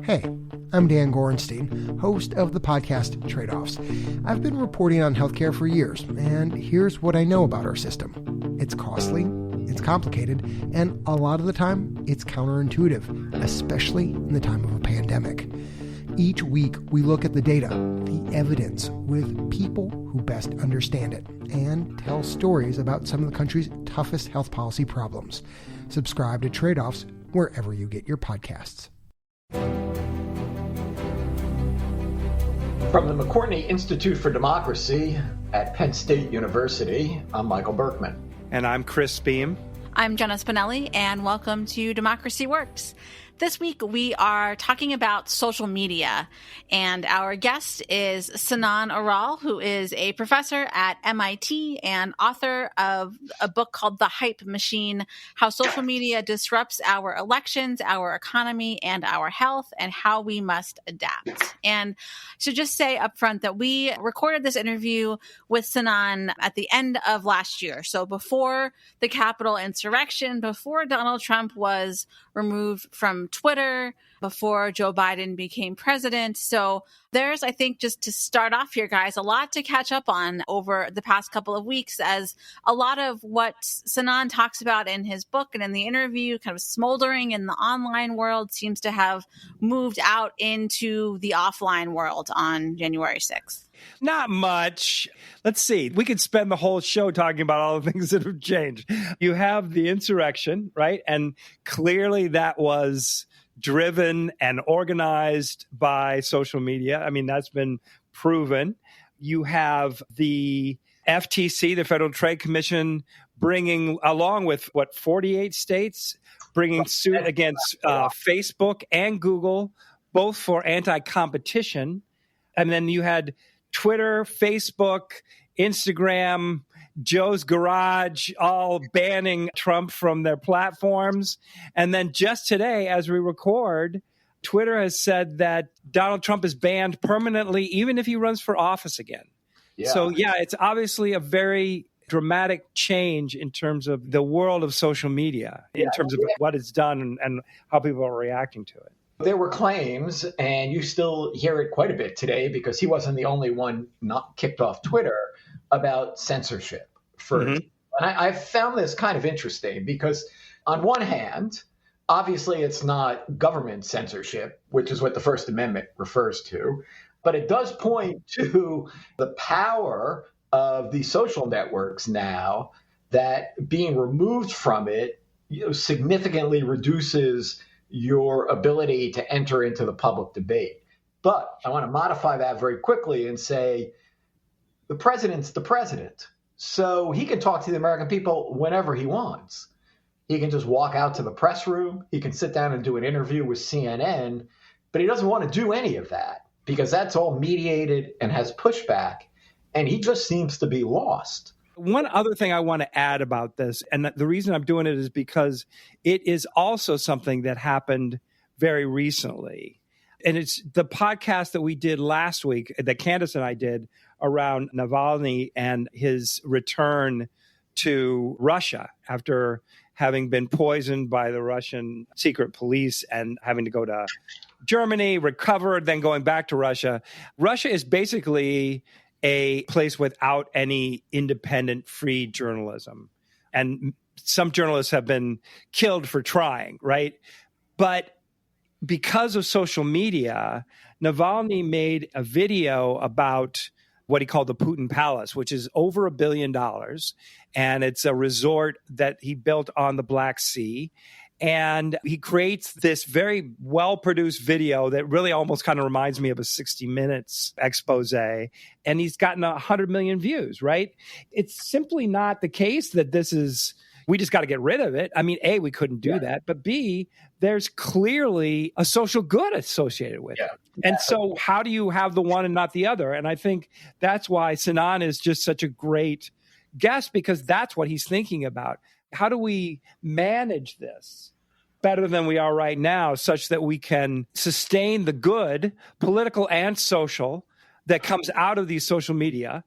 Hey, I'm Dan Gorenstein, host of the podcast Trade-Offs. I've been reporting on healthcare for years, and here's what I know about our system. It's costly, it's complicated, and a lot of the time, it's counterintuitive, especially in the time of a pandemic. Each week, we look at the data, the evidence, with people who best understand it, and tell stories about some of the country's toughest health policy problems. Subscribe to Trade-Offs wherever you get your podcasts. From the McCourtney Institute for Democracy at Penn State University, I'm Michael Berkman. And I'm Chris Beam. I'm Jenna Spinelli, and welcome to Democracy Works. This week, we are talking about social media, and our guest is Sinan Aral, who is a professor at MIT and author of a book called The Hype Machine: How Social Media Disrupts Our Elections, Our Economy, and Our Health, and How We Must Adapt. And I should just say up front that we recorded this interview with Sinan at the end of last year. So before the Capitol insurrection, before Donald Trump was removed from Twitter, before Joe Biden became president. So there's, I think, just to start off here, guys, a lot to catch up on over the past couple of weeks, as a lot of what Sinan talks about in his book and in the interview, kind of smoldering in the online world, seems to have moved out into the offline world on January 6th. Not much. Let's see. We could spend the whole show talking about all the things that have changed. You have the insurrection, right? And clearly that was driven and organized by social media. I mean, that's been proven. You have the FTC, the Federal Trade Commission, bringing, along with, 48 states, bringing suit against Facebook and Google, both for anti-competition. And then you had Twitter, Facebook, Instagram, Joe's Garage, all banning Trump from their platforms. And then just today, as we record, Twitter has said that Donald Trump is banned permanently, even if he runs for office again. Yeah. So, yeah, it's obviously a very dramatic change in terms of the world of social media, in terms of what it's done and how people are reacting to it. There were claims, and you still hear it quite a bit today because he wasn't the only one not kicked off Twitter, about censorship. And I've found this kind of interesting because on one hand, obviously it's not government censorship, which is what the First Amendment refers to, but it does point to the power of these social networks now, that being removed from it, significantly reduces your ability to enter into the public debate. But I want to modify that very quickly and say the president's the president. So he can talk to the American people whenever he wants. He can just walk out to the press room. He can sit down and do an interview with CNN, but he doesn't want to do any of that because that's all mediated and has pushback. And he just seems to be lost. One other thing I want to add about this, and the reason I'm doing it is because it is also something that happened very recently. And it's the podcast that we did last week, that Candace and I did, around Navalny and his return to Russia after having been poisoned by the Russian secret police and having to go to Germany, recovered, then going back to Russia. Russia is basically a place without any independent, free journalism. And some journalists have been killed for trying, right? But because of social media, Navalny made a video about what he called the Putin Palace, which is over $1 billion. And it's a resort that he built on the Black Sea. And he creates this very well-produced video that really almost kind of reminds me of a 60 Minutes expose. And he's gotten 100 million views, right? It's simply not the case that this is, we just got to get rid of it. I mean, A, we couldn't do that. But B, there's clearly a social good associated with it. And so how do you have the one and not the other? And I think that's why Sinan is just such a great guest, because that's what he's thinking about. How do we manage this better than we are right now, such that we can sustain the good, political and social, that comes out of these social media,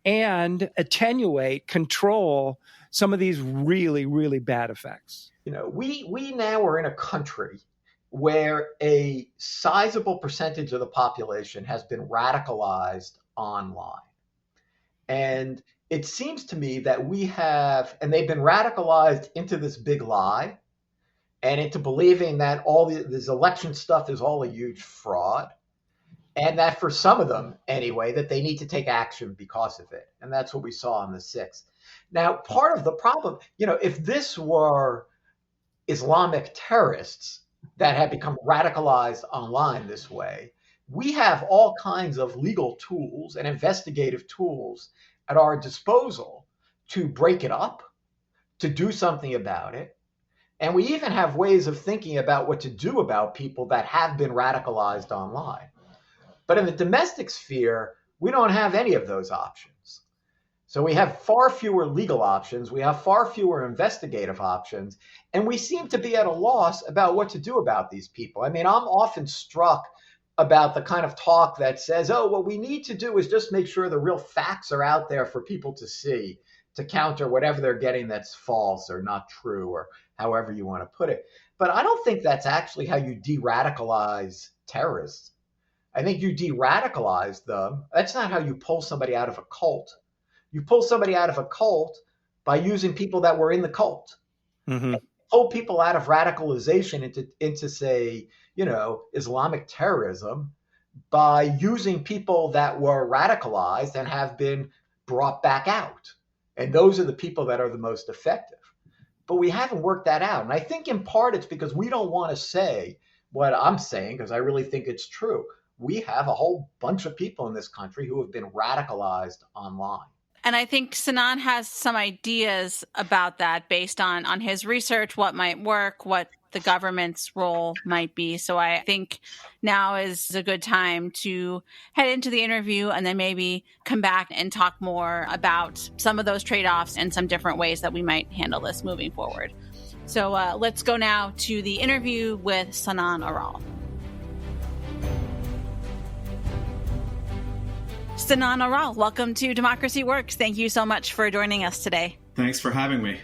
and attenuate, control some of these really, really bad effects? You know, we now are in a country where a sizable percentage of the population has been radicalized online. And it seems to me that we have, and they've been radicalized into this big lie and into believing that all this election stuff is all a huge fraud. And that for some of them, anyway, that they need to take action because of it. And that's what we saw on the 6th. Now, part of the problem, if this were Islamic terrorists that had become radicalized online this way, we have all kinds of legal tools and investigative tools at our disposal to break it up, to do something about it. And we even have ways of thinking about what to do about people that have been radicalized online. But in the domestic sphere, we don't have any of those options. So we have far fewer legal options. We have far fewer investigative options. And we seem to be at a loss about what to do about these people. I mean, I'm often struck about the kind of talk that says, oh, what we need to do is just make sure the real facts are out there for people to see, to counter whatever they're getting that's false or not true, or however you want to put it. But I don't think that's actually how you de-radicalize terrorists. I think you de-radicalize them. That's not how you pull somebody out of a cult. You pull somebody out of a cult by using people that were in the cult. Mm-hmm. Pull people out of radicalization into say, Islamic terrorism by using people that were radicalized and have been brought back out. And those are the people that are the most effective. But we haven't worked that out. And I think in part it's because we don't want to say what I'm saying, because I really think it's true. We have a whole bunch of people in this country who have been radicalized online. And I think Sinan has some ideas about that based on his research, what might work, what the government's role might be. So I think now is a good time to head into the interview and then maybe come back and talk more about some of those trade-offs and some different ways that we might handle this moving forward. So let's go now to the interview with Sinan Aral. Sinan Aral, welcome to Democracy Works. Thank you so much for joining us today. Thanks for having me.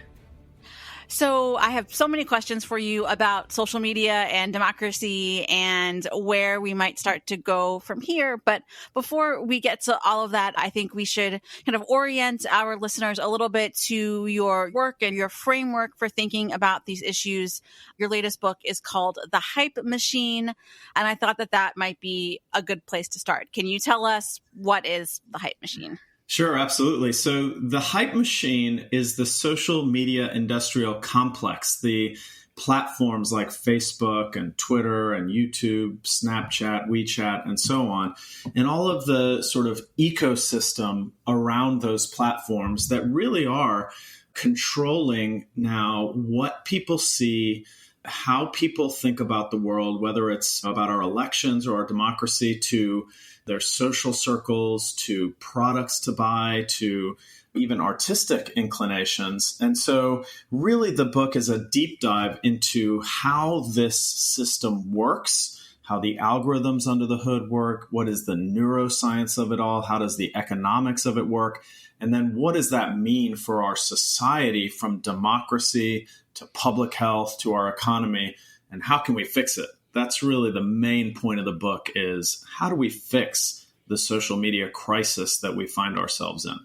So I have so many questions for you about social media and democracy and where we might start to go from here. But before we get to all of that, I think we should kind of orient our listeners a little bit to your work and your framework for thinking about these issues. Your latest book is called The Hype Machine, and I thought that might be a good place to start. Can you tell us what is the Hype Machine? Sure, absolutely. So the Hype Machine is the social media industrial complex, the platforms like Facebook and Twitter and YouTube, Snapchat, WeChat, and so on, and all of the sort of ecosystem around those platforms that really are controlling now what people see, how people think about the world, whether it's about our elections or our democracy, to their social circles, to products to buy, to even artistic inclinations. And so really the book is a deep dive into how this system works, how the algorithms under the hood work, what is the neuroscience of it all, how does the economics of it work, and then what does that mean for our society, from democracy to public health to our economy, and how can we fix it? That's really the main point of the book, is how do we fix the social media crisis that we find ourselves in?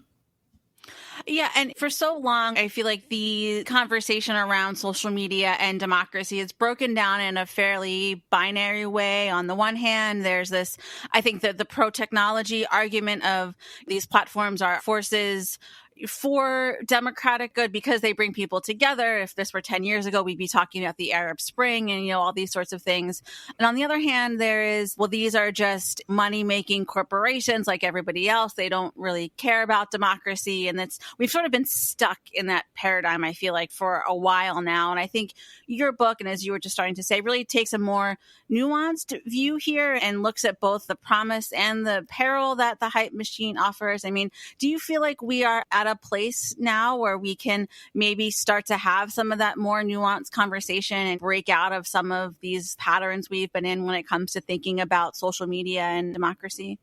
Yeah. And for so long, I feel like the conversation around social media and democracy is broken down in a fairly binary way. On the one hand, there's this, I think that the pro-technology argument of these platforms are forces for democratic good because they bring people together. If this were 10 years ago, we'd be talking about the Arab Spring and, all these sorts of things. And on the other hand, there is, well, these are just money-making corporations like everybody else. They don't really care about democracy. And we've sort of been stuck in that paradigm, I feel like, for a while now. And I think your book, and as you were just starting to say, really takes a more nuanced view here and looks at both the promise and the peril that the Hype Machine offers. I mean, do you feel like we are at a place now where we can maybe start to have some of that more nuanced conversation and break out of some of these patterns we've been in when it comes to thinking about social media and democracy?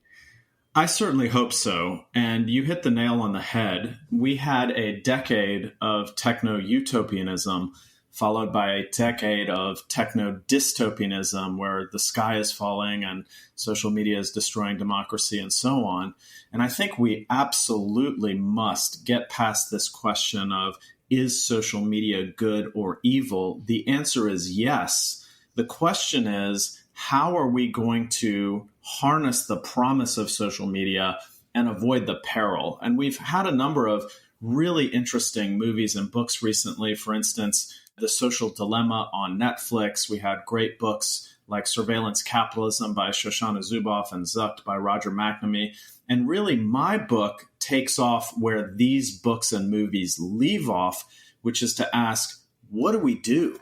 I certainly hope so. And you hit the nail on the head. We had a decade of techno-utopianism followed by a decade of techno-dystopianism where the sky is falling and social media is destroying democracy and so on. And I think we absolutely must get past this question of, is social media good or evil? The answer is yes. The question is, how are we going to harness the promise of social media and avoid the peril? And we've had a number of really interesting movies and books recently. For instance, The Social Dilemma on Netflix. We had great books like Surveillance Capitalism by Shoshana Zuboff and Zucked by Roger McNamee. And really, my book takes off where these books and movies leave off, which is to ask, what do we do?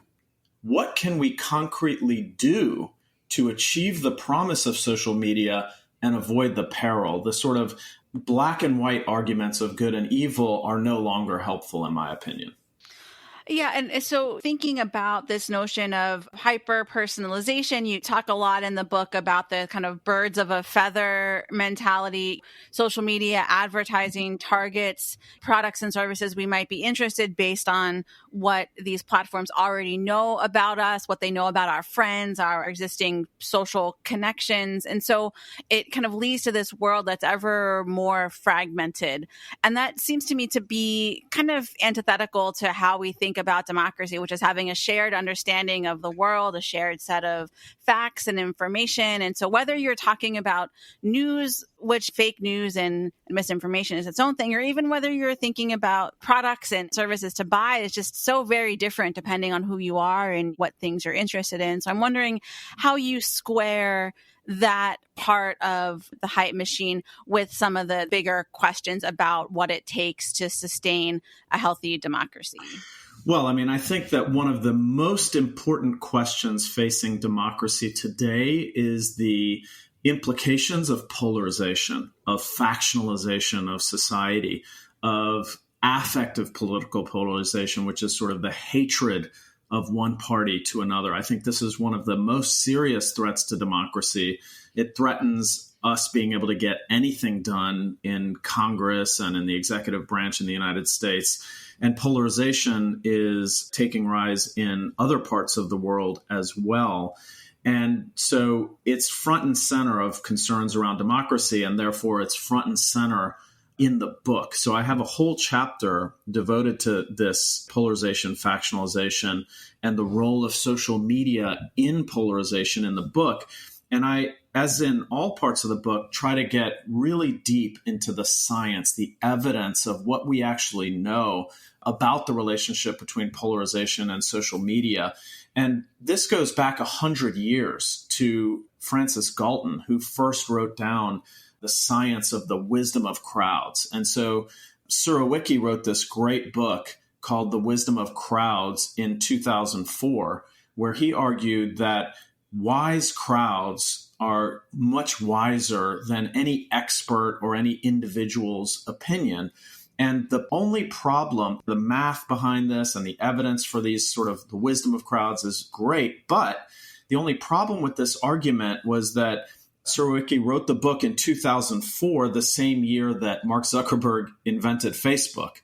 What can we concretely do to achieve the promise of social media and avoid the peril? The sort of black and white arguments of good and evil are no longer helpful, in my opinion. Yeah. And so thinking about this notion of hyper personalization, you talk a lot in the book about the kind of birds of a feather mentality. Social media advertising targets products and services we might be interested based on what these platforms already know about us, what they know about our friends, our existing social connections. And so it kind of leads to this world that's ever more fragmented. And that seems to me to be kind of antithetical to how we think about democracy, which is having a shared understanding of the world, a shared set of facts and information. And so whether you're talking about news, which fake news and misinformation is its own thing, or even whether you're thinking about products and services to buy, it's just so very different depending on who you are and what things you're interested in. So I'm wondering how you square that part of the hype machine with some of the bigger questions about what it takes to sustain a healthy democracy. Well, I mean, I think that one of the most important questions facing democracy today is the implications of polarization, of factionalization of society, of affective political polarization, which is sort of the hatred of one party to another. I think this is one of the most serious threats to democracy. It threatens us being able to get anything done in Congress and in the executive branch in the United States. And polarization is taking rise in other parts of the world as well. And so it's front and center of concerns around democracy, and therefore it's front and center in the book. So I have a whole chapter devoted to this polarization, factionalization, and the role of social media in polarization in the book. And I, as in all parts of the book, try to get really deep into the science, the evidence of what we actually know about the relationship between polarization and social media. And this goes back 100 years to Francis Galton, who first wrote down the science of the wisdom of crowds. And so Surowiecki wrote this great book called The Wisdom of Crowds in 2004, where he argued that wise crowds are much wiser than any expert or any individual's opinion. And the only problem, the math behind this and the evidence for these sort of the wisdom of crowds is great. But the only problem with this argument was that Surowiecki wrote the book in 2004, the same year that Mark Zuckerberg invented Facebook.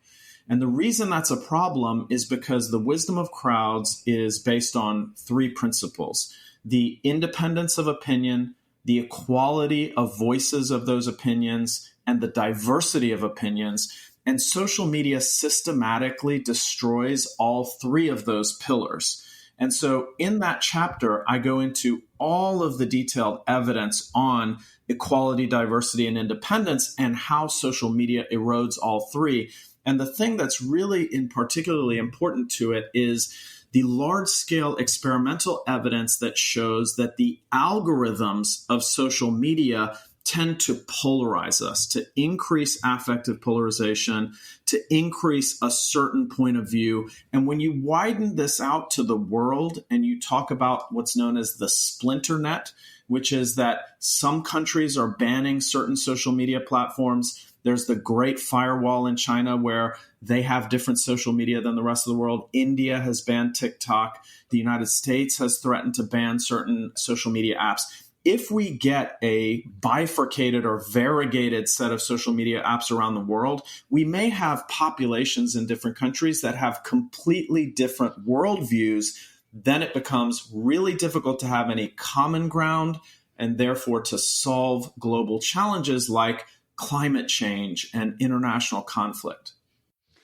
And the reason that's a problem is because the wisdom of crowds is based on three principles: the independence of opinion, the equality of voices of those opinions, and the diversity of opinions. And social media systematically destroys all three of those pillars. And so in that chapter, I go into all of the detailed evidence on equality, diversity, and independence and how social media erodes all three. And the thing that's really particularly important to it is the large-scale experimental evidence that shows that the algorithms of social media tend to polarize us, to increase affective polarization, to increase a certain point of view. And when you widen this out to the world and you talk about what's known as the splinter net, which is that some countries are banning certain social media platforms. There's the Great Firewall in China where they have different social media than the rest of the world. India has banned TikTok. The United States has threatened to ban certain social media apps. if we get a bifurcated or variegated set of social media apps around the world, we may have populations in different countries that have completely different worldviews. Then it becomes really difficult to have any common ground and therefore to solve global challenges like climate change and international conflict.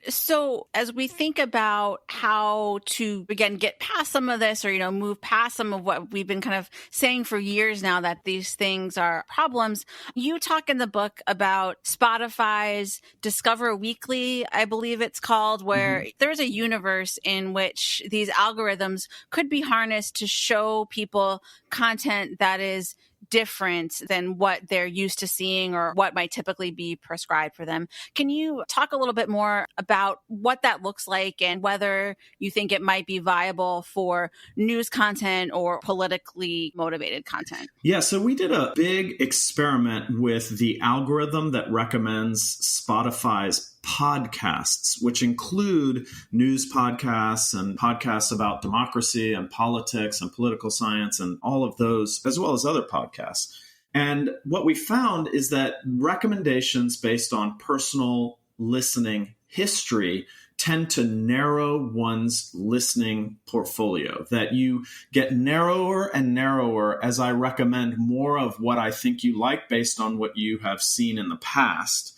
So as we think about how to, again, get past some of this or, move past some of what we've been kind of saying for years now that these things are problems, you talk in the book about Spotify's Discover Weekly, I believe it's called, where there's a universe in which these algorithms could be harnessed to show people content that is different than what they're used to seeing or what might typically be prescribed for them. Can you talk a little bit more about what that looks like and whether you think it might be viable for news content or politically motivated content? Yeah, so we did a big experiment with the algorithm that recommends Spotify's podcasts, which include news podcasts and podcasts about democracy and politics and political science and all of those, as well as other podcasts. And what we found is that recommendations based on personal listening history tend to narrow one's listening portfolio, that you get narrower and narrower as I recommend more of what I think you like based on what you have seen in the past.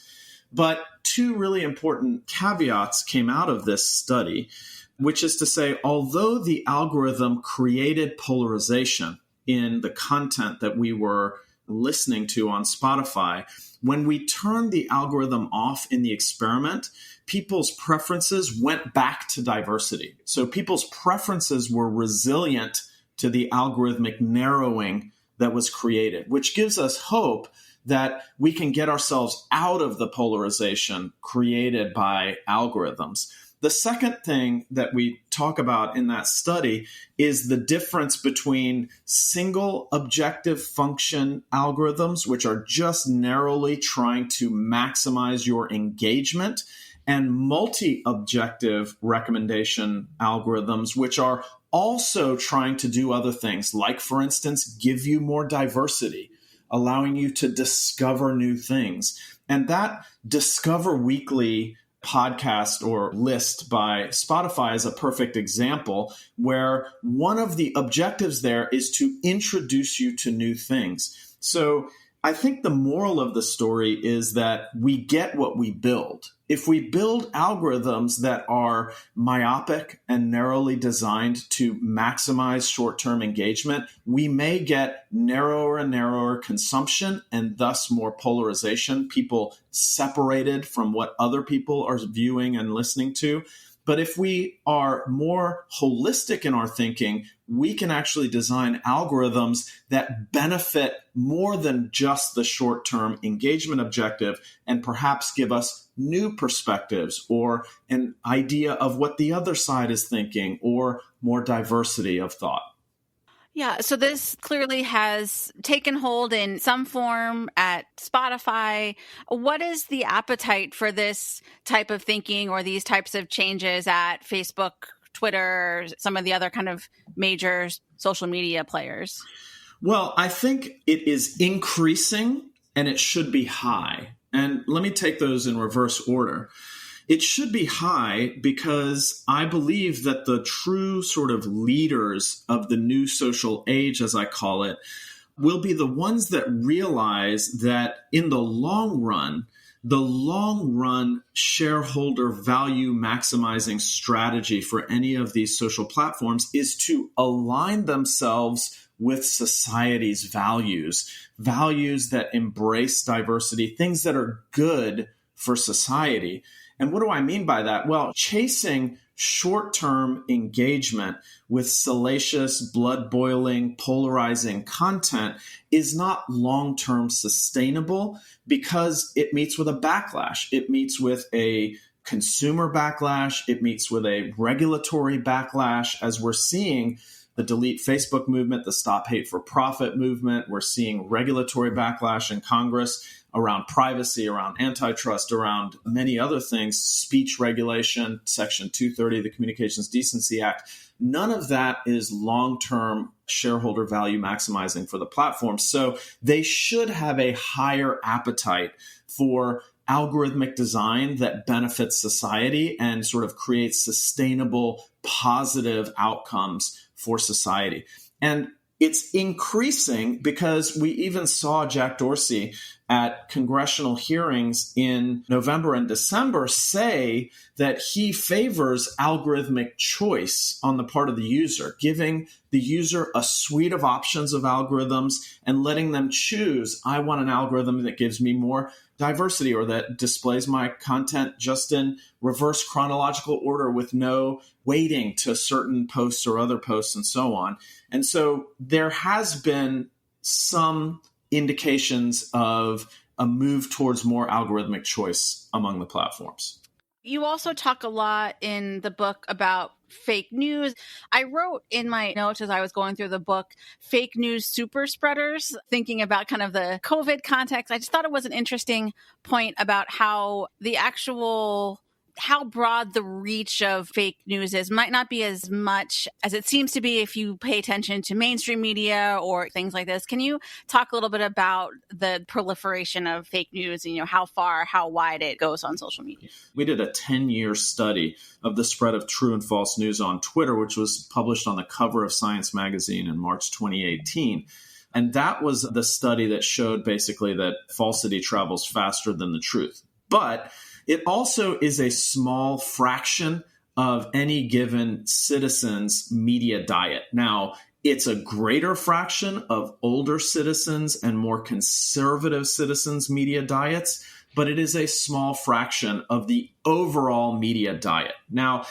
But two really important caveats came out of this study, which is to say, although the algorithm created polarization in the content that we were listening to on Spotify, when we turned the algorithm off in the experiment, people's preferences went back to diversity. So people's preferences were resilient to the algorithmic narrowing that was created, which gives us hope that we can get ourselves out of the polarization created by algorithms. The second thing that we talk about in that study is the difference between single objective function algorithms, which are just narrowly trying to maximize your engagement, and multi-objective recommendation algorithms, which are also trying to do other things, like, for instance, give you more diversity, allowing you to discover new things. And that Discover Weekly podcast or list by Spotify is a perfect example where one of the objectives there is to introduce you to new things. So I think the moral of the story is that we get what we build. If we build algorithms that are myopic and narrowly designed to maximize short-term engagement, we may get narrower and narrower consumption and thus more polarization, people separated from what other people are viewing and listening to. But if we are more holistic in our thinking, we can actually design algorithms that benefit more than just the short-term engagement objective and perhaps give us new perspectives or an idea of what the other side is thinking or more diversity of thought. Yeah, so this clearly has taken hold in some form at Spotify. What is the appetite for this type of thinking or these types of changes at Facebook, Twitter, some of the other kind of major social media players? Well, I think it is increasing and it should be high. And let me take those in reverse order. It should be high because I believe that the true sort of leaders of the new social age, as I call it, will be the ones that realize that in the long run shareholder value maximizing strategy for any of these social platforms is to align themselves with society's values that embrace diversity, things that are good for society. And what do I mean by that? Well, chasing short-term engagement with salacious, blood-boiling, polarizing content is not long-term sustainable because it meets with a backlash. It meets with a consumer backlash. It meets with a regulatory backlash, as we're seeing the Delete Facebook movement, the Stop Hate for Profit movement. We're seeing regulatory backlash in Congress around privacy, around antitrust, around many other things, speech regulation, Section 230 of the Communications Decency Act. None of that is long-term shareholder value maximizing for the platform. So they should have a higher appetite for algorithmic design that benefits society and sort of creates sustainable, positive outcomes for society. And it's increasing because we even saw Jack Dorsey at congressional hearings in November and December say that he favors algorithmic choice on the part of the user, giving the user a suite of options of algorithms and letting them choose, I want an algorithm that gives me more diversity or that displays my content just in reverse chronological order with no weighting to certain posts or other posts and so on. And so there has been some indications of a move towards more algorithmic choice among the platforms. You also talk a lot in the book about fake news. I wrote in my notes as I was going through the book, fake news super spreaders, thinking about kind of the COVID context. I just thought it was an interesting point about how how broad the reach of fake news is. Might not be as much as it seems to be if you pay attention to mainstream media or things like this. Can you talk a little bit about the proliferation of fake news and, how far, how wide it goes on social media? We did a 10-year study of the spread of true and false news on Twitter, which was published on the cover of Science magazine in March 2018. And that was the study that showed basically that falsity travels faster than the truth. But it also is a small fraction of any given citizen's media diet. Now, it's a greater fraction of older citizens and more conservative citizens' media diets, but it is a small fraction of the overall media diet. Now,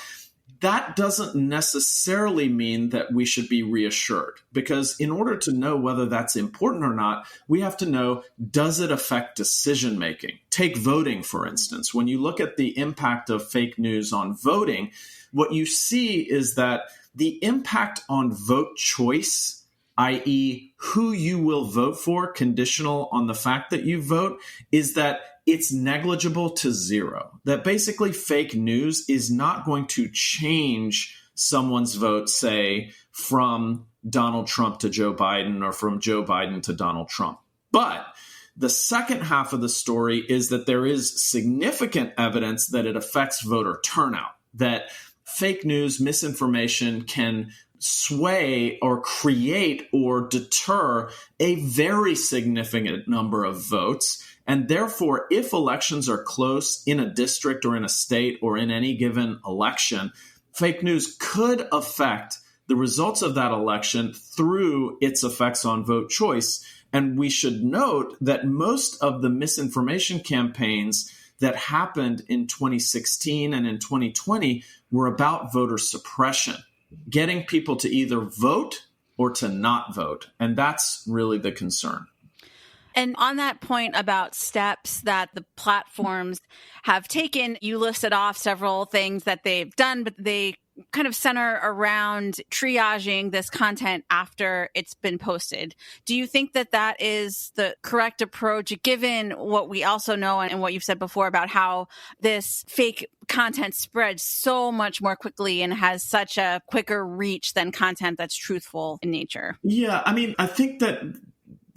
that doesn't necessarily mean that we should be reassured, because in order to know whether that's important or not, we have to know, does it affect decision making? Take voting, for instance. When you look at the impact of fake news on voting, what you see is that the impact on vote choice, i.e., who you will vote for, conditional on the fact that you vote, is that it's negligible to zero. That basically fake news is not going to change someone's vote, say, from Donald Trump to Joe Biden or from Joe Biden to Donald Trump. But the second half of the story is that there is significant evidence that it affects voter turnout, that fake news, misinformation can sway or create or deter a very significant number of votes. And therefore, if elections are close in a district or in a state or in any given election, fake news could affect the results of that election through its effects on vote choice. And we should note that most of the misinformation campaigns that happened in 2016 and in 2020 were about voter suppression, getting people to either vote or to not vote. And that's really the concern. And on that point about steps that the platforms have taken, you listed off several things that they've done, but they kind of center around triaging this content after it's been posted. Do you think that that is the correct approach, given what we also know and what you've said before about how this fake content spreads so much more quickly and has such a quicker reach than content that's truthful in nature? Yeah, I think that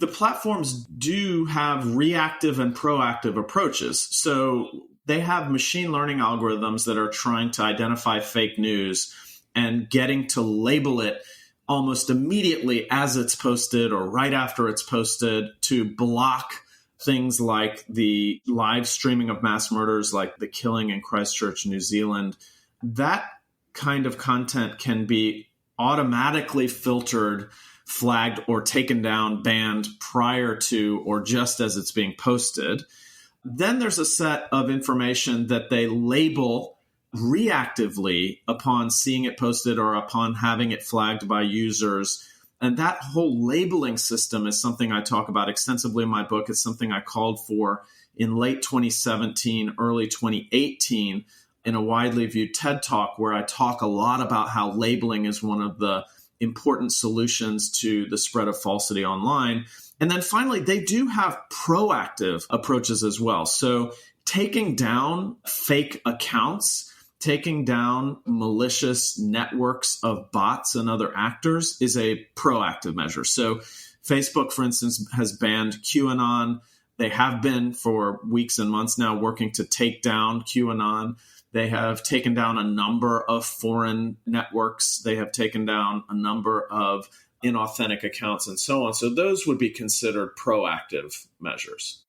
the platforms do have reactive and proactive approaches. So they have machine learning algorithms that are trying to identify fake news and getting to label it almost immediately as it's posted or right after it's posted to block things like the live streaming of mass murders, like the killing in Christchurch, New Zealand. That kind of content can be automatically filtered, flagged, or taken down, banned prior to or just as it's being posted. Then there's a set of information that they label reactively upon seeing it posted or upon having it flagged by users. And that whole labeling system is something I talk about extensively in my book. It's something I called for in late 2017, early 2018 in a widely viewed TED Talk, where I talk a lot about how labeling is one of the important solutions to the spread of falsity online. And then finally, they do have proactive approaches as well. So taking down fake accounts, taking down malicious networks of bots and other actors is a proactive measure. So Facebook, for instance, has banned QAnon. They have been for weeks and months now working to take down QAnon. They have taken down a number of foreign networks. They have taken down a number of inauthentic accounts and so on. So those would be considered proactive measures.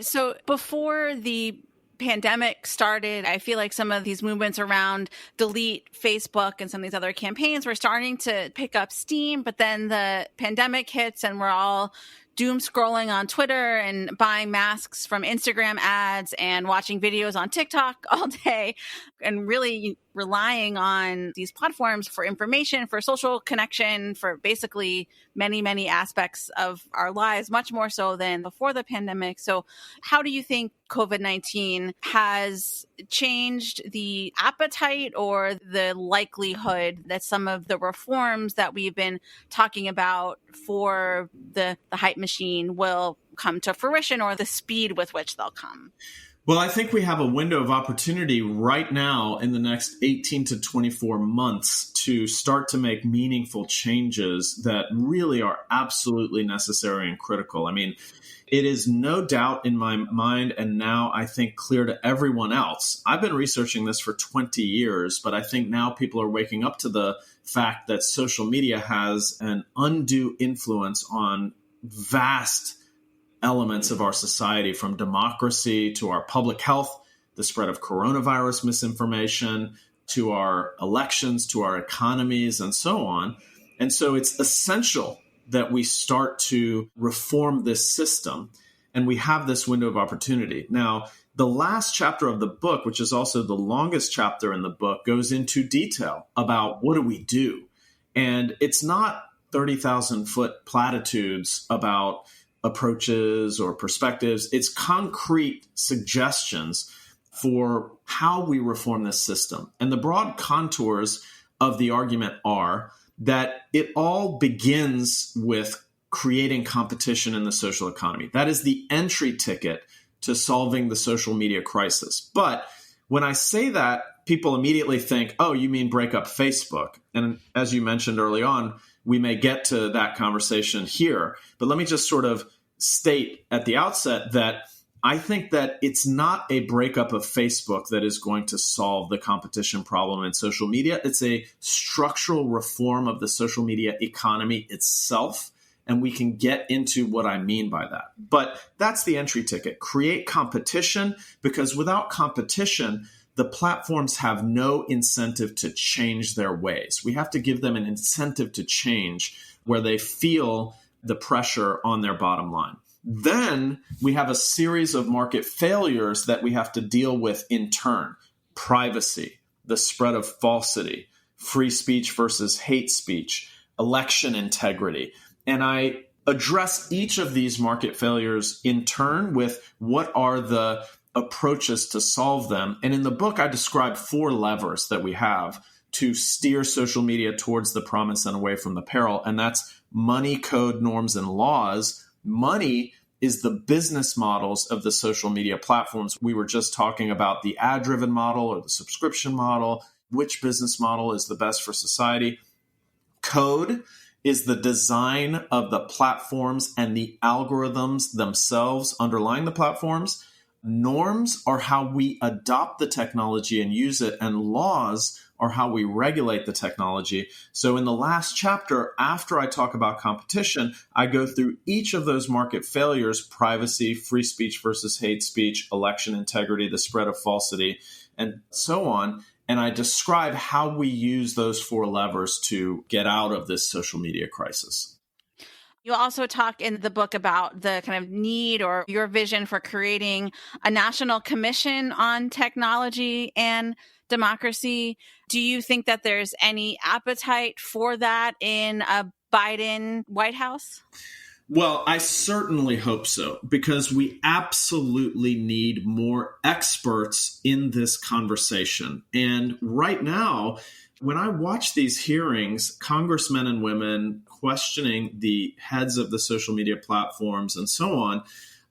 So before the pandemic started, I feel like some of these movements around delete Facebook and some of these other campaigns were starting to pick up steam. But then the pandemic hits and we're all doom scrolling on Twitter and buying masks from Instagram ads and watching videos on TikTok all day and really relying on these platforms for information, for social connection, for basically many, many aspects of our lives, much more so than before the pandemic. So how do you think COVID-19 has changed the appetite or the likelihood that some of the reforms that we've been talking about for the hype machine will come to fruition, or the speed with which they'll come? Well, I think we have a window of opportunity right now in the next 18 to 24 months to start to make meaningful changes that really are absolutely necessary and critical. I mean, it is no doubt in my mind, and now I think clear to everyone else. I've been researching this for 20 years, but I think now people are waking up to the fact that social media has an undue influence on vast elements of our society, from democracy to our public health, the spread of coronavirus misinformation, to our elections, to our economies, and so on. And so it's essential that we start to reform this system, and we have this window of opportunity. Now, the last chapter of the book, which is also the longest chapter in the book, goes into detail about what do we do. And it's not 30,000-foot platitudes about approaches or perspectives. It's concrete suggestions for how we reform this system. And the broad contours of the argument are that it all begins with creating competition in the social economy. That is the entry ticket to solving the social media crisis. But when I say that, people immediately think, oh, you mean break up Facebook. And as you mentioned early on, we may get to that conversation here. But let me just sort of state at the outset that I think that it's not a breakup of Facebook that is going to solve the competition problem in social media. It's a structural reform of the social media economy itself. And we can get into what I mean by that. But that's the entry ticket. Create competition, because without competition, the platforms have no incentive to change their ways. We have to give them an incentive to change where they feel the pressure on their bottom line. Then we have a series of market failures that we have to deal with in turn. Privacy, the spread of falsity, free speech versus hate speech, election integrity. And I address each of these market failures in turn with what are the approaches to solve them. And in the book, I describe 4 levers that we have to steer social media towards the promise and away from the peril. And that's money, code, norms, and laws. Money is the business models of the social media platforms. We were just talking about the ad-driven model or the subscription model. Which business model is the best for society? Code is the design of the platforms and the algorithms themselves underlying the platforms. Norms are how we adopt the technology and use it, and laws are how we regulate the technology. So in the last chapter, after I talk about competition, I go through each of those market failures: privacy, free speech versus hate speech, election integrity, the spread of falsity, and so on. And I describe how we use those 4 levers to get out of this social media crisis. You also talk in the book about the kind of need or your vision for creating a national commission on technology and democracy. Do you think that there's any appetite for that in a Biden White House? Well, I certainly hope so, because we absolutely need more experts in this conversation. And right now, When I watch these hearings, congressmen and women questioning the heads of the social media platforms and so on,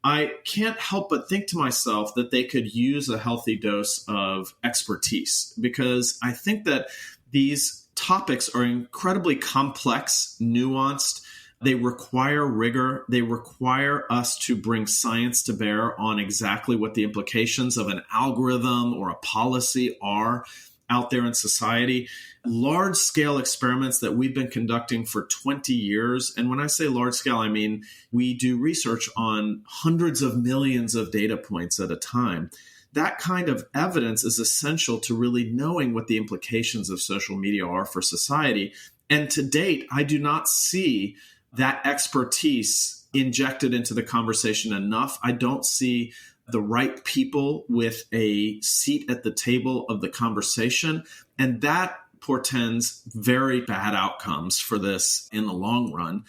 I can't help but think to myself that they could use a healthy dose of expertise, because I think that these topics are incredibly complex, nuanced. They require rigor. They require us to bring science to bear on exactly what the implications of an algorithm or a policy are out there in society. Large-scale experiments that we've been conducting for 20 years. And when I say large-scale, I mean we do research on hundreds of millions of data points at a time. That kind of evidence is essential to really knowing what the implications of social media are for society. And to date, I do not see that expertise injected into the conversation enough. I don't see the right people with a seat at the table of the conversation. And that portends very bad outcomes for this in the long run.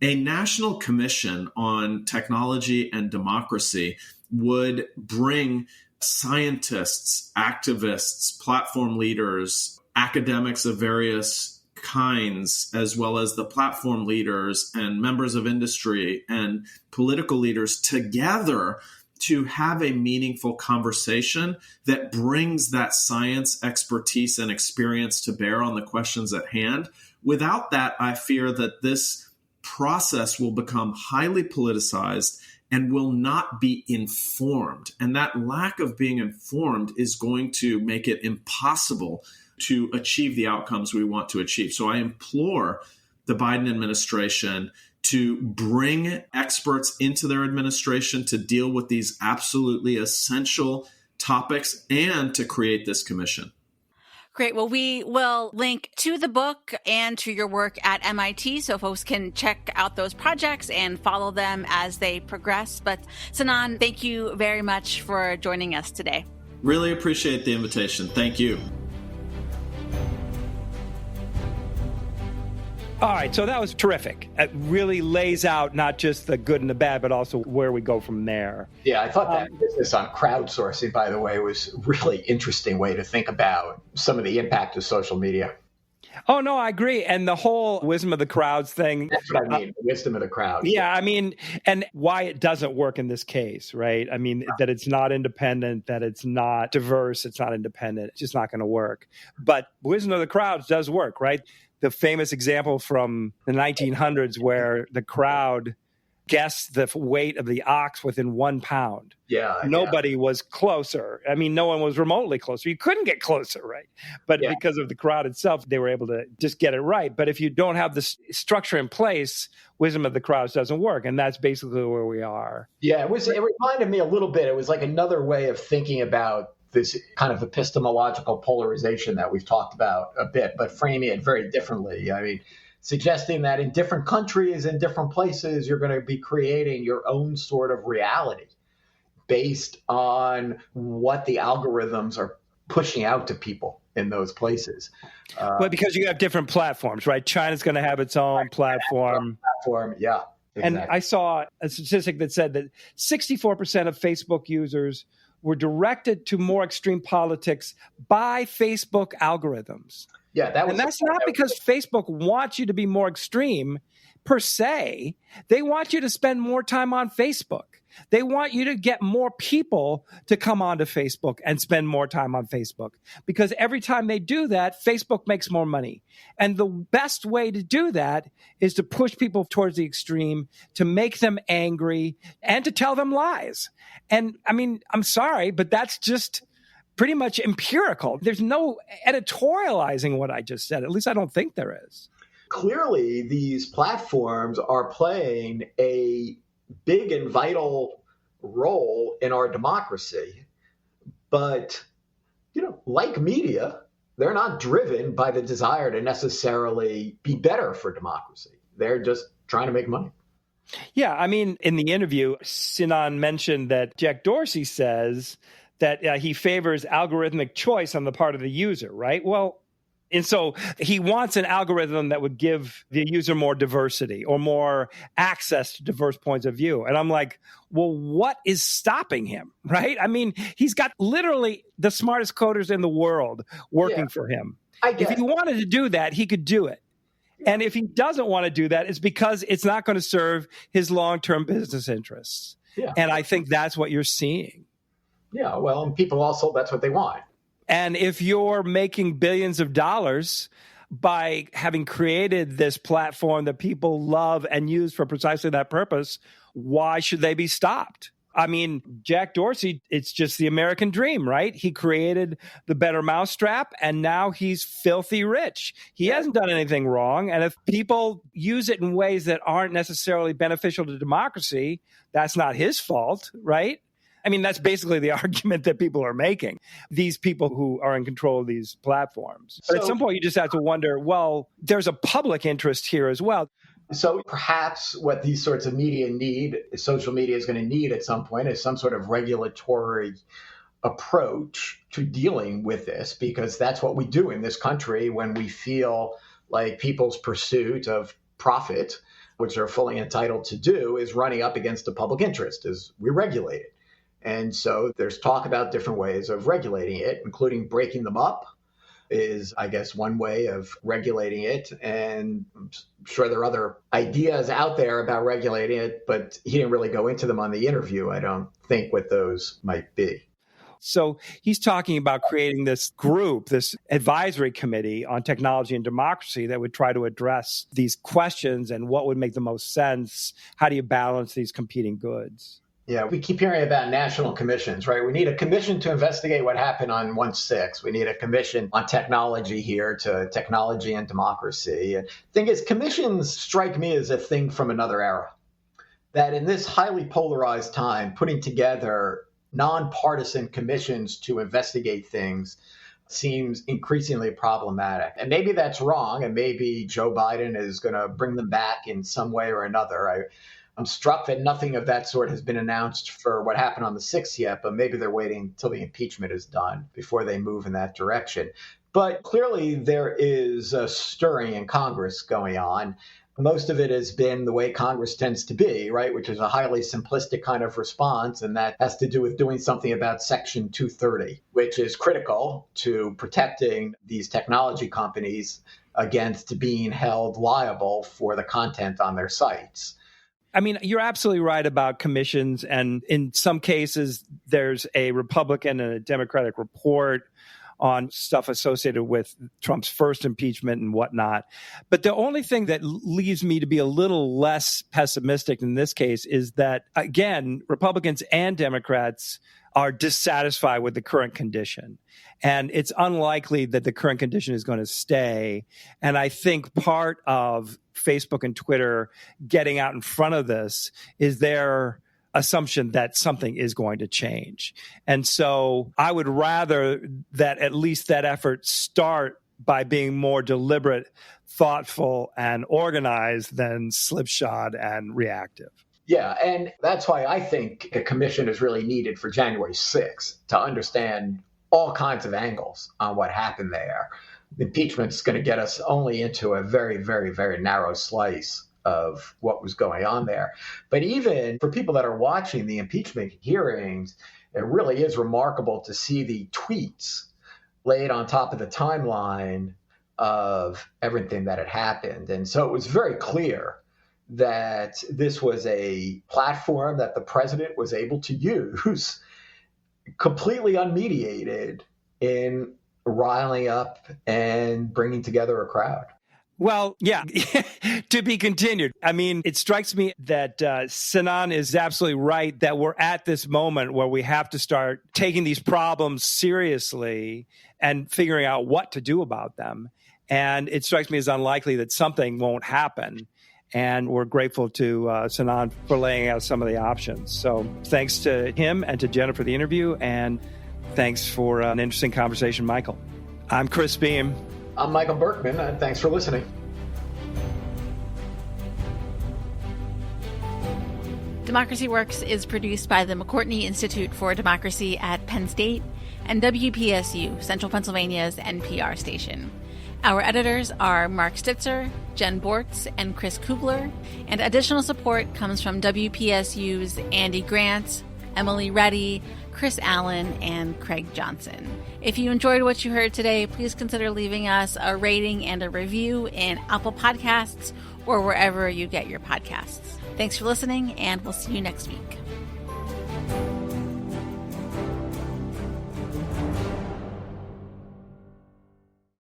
A national commission on technology and democracy would bring scientists, activists, platform leaders, academics of various kinds, as well as the platform leaders and members of industry and political leaders together to have a meaningful conversation that brings that science, expertise, and experience to bear on the questions at hand. Without that, I fear that this process will become highly politicized and will not be informed. And that lack of being informed is going to make it impossible to achieve the outcomes we want to achieve. So I implore the Biden administration to bring experts into their administration to deal with these absolutely essential topics and to create this commission. Great. Well, we will link to the book and to your work at MIT so folks can check out those projects and follow them as they progress. But Sinan, thank you very much for joining us today. Really appreciate the invitation. Thank you. All right, so that was terrific. It really lays out not just the good and the bad, but also where we go from there. Yeah, I thought that business on crowdsourcing, by the way, was a really interesting way to think about some of the impact of social media. Oh, no, I agree. And the whole wisdom of the crowds thing. That's what I mean, the wisdom of the crowd. Yeah, I mean, and why it doesn't work in this case, right? I mean, that it's not independent, that it's not diverse, it's not independent. It's just not going to work. But wisdom of the crowds does work, right? The famous example from the 1900s where the crowd guessed the weight of the ox within 1 pound. Yeah. Nobody was closer. I mean, no one was remotely closer. You couldn't get closer, right? But because of the crowd itself, they were able to just get it right. But if you don't have the structure in place, wisdom of the crowds doesn't work. And that's basically where we are. Yeah, it reminded me a little bit. It was like another way of thinking about this kind of epistemological polarization that we've talked about a bit, but framing it very differently. I mean, suggesting that in different countries, in different places, you're going to be creating your own sort of reality based on what the algorithms are pushing out to people in those places. But because you have different platforms, right? China's going to have its own platform. Yeah. Exactly. And I saw a statistic that said that 64% of Facebook users were directed to more extreme politics by Facebook algorithms. Yeah, that's not because Facebook wants you to be more extreme per se. They want you to spend more time on Facebook. They want you to get more people to come onto Facebook and spend more time on Facebook, because every time they do that, Facebook makes more money. And the best way to do that is to push people towards the extreme, to make them angry, and to tell them lies. And I mean, I'm sorry, but that's just pretty much empirical. There's no editorializing what I just said. At least I don't think there is. Clearly, these platforms are playing a big and vital role in our democracy. But, like media, they're not driven by the desire to necessarily be better for democracy. They're just trying to make money. Yeah, I mean, in the interview, Sinan mentioned that Jack Dorsey says that he favors algorithmic choice on the part of the user, right? Well, and so he wants an algorithm that would give the user more diversity or more access to diverse points of view. And I'm like, well, what is stopping him, right? I mean, he's got literally the smartest coders in the world working for him. I guess. If he wanted to do that, he could do it. And if he doesn't want to do that, it's because it's not going to serve his long-term business interests. Yeah. And I think that's what you're seeing. Yeah, well, and people also, that's what they want. And if you're making billions of dollars by having created this platform that people love and use for precisely that purpose, why should they be stopped? I mean, Jack Dorsey, it's just the American dream, right? He created the better mousetrap, and now he's filthy rich. He hasn't done anything wrong. And if people use it in ways that aren't necessarily beneficial to democracy, that's not his fault, right? I mean, that's basically the argument that people are making, these people who are in control of these platforms. But at some point, you just have to wonder, well, there's a public interest here as well. So perhaps what these sorts of media need, social media is going to need at some point, is some sort of regulatory approach to dealing with this, because that's what we do in this country when we feel like people's pursuit of profit, which they're fully entitled to do, is running up against the public interest, is we regulate it. And so there's talk about different ways of regulating it, including breaking them up is, I guess, one way of regulating it. And I'm sure there are other ideas out there about regulating it, but he didn't really go into them on the interview. I don't think what those might be. So he's talking about creating this group, this advisory committee on technology and democracy that would try to address these questions and what would make the most sense. How do you balance these competing goods? Yeah, we keep hearing about national commissions, right? We need a commission to investigate what happened on 1/6. We need a commission on technology here, to technology and democracy. And the thing is, commissions strike me as a thing from another era. That in this highly polarized time, putting together nonpartisan commissions to investigate things seems increasingly problematic. And maybe that's wrong, and maybe Joe Biden is going to bring them back in some way or another. I'm struck that nothing of that sort has been announced for what happened on the 6th yet, but maybe they're waiting till the impeachment is done before they move in that direction. But clearly there is a stirring in Congress going on. Most of it has been the way Congress tends to be, right, which is a highly simplistic kind of response, and that has to do with doing something about Section 230, which is critical to protecting these technology companies against being held liable for the content on their sites. I mean, you're absolutely right about commissions. And in some cases, there's a Republican and a Democratic report on stuff associated with Trump's first impeachment and whatnot. But the only thing that leaves me to be a little less pessimistic in this case is that, again, Republicans and Democrats are dissatisfied with the current condition. And it's unlikely that the current condition is going to stay. And I think part of Facebook and Twitter getting out in front of this is their assumption that something is going to change. And so I would rather that at least that effort start by being more deliberate, thoughtful, and organized than slipshod and reactive. Yeah, and that's why I think a commission is really needed for January 6th to understand all kinds of angles on what happened there. The impeachment is going to get us only into a very, very, very narrow slice of what was going on there. But even for people that are watching the impeachment hearings, it really is remarkable to see the tweets laid on top of the timeline of everything that had happened. And so it was very clear that this was a platform that the president was able to use completely unmediated in riling up and bringing together a crowd. Well, yeah, to be continued. I mean, it strikes me that Sinan is absolutely right that we're at this moment where we have to start taking these problems seriously and figuring out what to do about them. And it strikes me as unlikely that something won't happen. And we're grateful to Sinan for laying out some of the options. So thanks to him and to Jenna for the interview. And thanks for an interesting conversation, Michael. I'm Chris Beam. I'm Michael Berkman, and thanks for listening. Democracy Works is produced by the McCourtney Institute for Democracy at Penn State and WPSU, Central Pennsylvania's NPR station. Our editors are Mark Stitzer, Jen Bortz, and Chris Kubler, and additional support comes from WPSU's Andy Grant, Emily Reddy, Chris Allen, and Craig Johnson. If you enjoyed what you heard today, please consider leaving us a rating and a review in Apple Podcasts or wherever you get your podcasts. Thanks for listening, and we'll see you next week.